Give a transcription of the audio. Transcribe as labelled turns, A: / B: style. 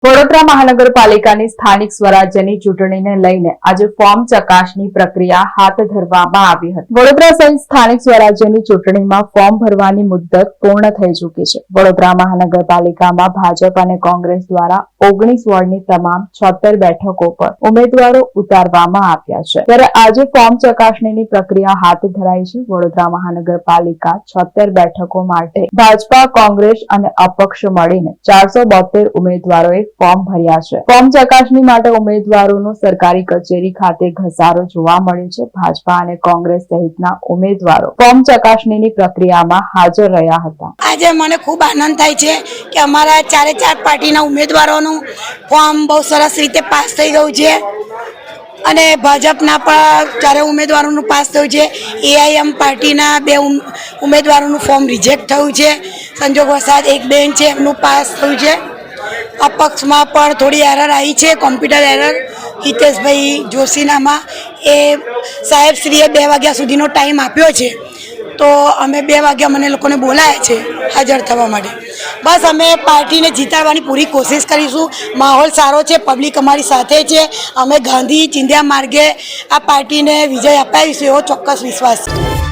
A: વડોદરા મહાનગરપાલિકાની સ્થાનિક સ્વરાજ્યની ચૂંટણીને લઈને આજે ફોર્મ ચકાસણી પ્રક્રિયા હાથ ધરવામાં આવી હતી। વડોદરા સહિત સ્થાનિક સ્વરાજ્યની ચૂંટણીમાં ફોર્મ ભરવાની મુદ્દત પૂર્ણ થઈ ચૂકી છે। વડોદરા મહાનગરપાલિકામાં ભાજપ અને કોંગ્રેસ દ્વારા 19 વોર્ડની તમામ 76 બેઠકો પર ઉમેદવારો ઉતારવામાં આવ્યા છે, ત્યારે આજે ફોર્મ ચકાસણીની પ્રક્રિયા હાથ ધરાઈ છે। વડોદરા મહાનગરપાલિકા 76 બેઠકો માટે ભાજપા, કોંગ્રેસ અને અપક્ષ મળીને 472 ઉમેદવારોએ ફોર્મ ભર્યા છે। ફોર્મ ચકાસણી માટે ઉમેદવારોનો સરકારી કચેરી ખાતે ઘસારો જોવા મળ્યો છે। ભાજપા અને કોંગ્રેસ સહિતના ઉમેદવારો ફોર્મ ચકાસણીની પ્રક્રિયામાં હાજર રહ્યા હતા।
B: આજે મને ખૂબ આનંદ થાય છે કે અમારા ચારે ચાર પાર્ટીના ઉમેદવારોનું ફોર્મ બહુ સરસ રીતે પાસ થઈ ગયું છે અને ભાજપના પણ ચારે ઉમેદવારોનું પાસ થયું છે। એઆઈએમ પાર્ટીના 2 ઉમેદવારોનું ફોર્મ રિજેક્ટ થયું છે। સંજોગ વસાત એક બેન છે એમનું પાસ થયું છે। અપક્ષમાં પણ થોડી એરર આવી છે, કોમ્પ્યુટર એરર। હિતેશભાઈ જોશીનામાં એ સાહેબશ્રીએ 2 વાગ્યા સુધીનો ટાઈમ આપ્યો છે, તો અમે 2 વાગ્યા મને લોકોને બોલાયા છે હાજર થવા માટે। બસ અમે પાર્ટીને જીતાડવાની પૂરી કોશિશ કરીશું। માહોલ સારો છે, પબ્લિક અમારી સાથે છે। અમે ગાંધી ચિંધ્યા માર્ગે આ પાર્ટીને વિજય અપાવીશું એવો ચોક્કસ વિશ્વાસ છે।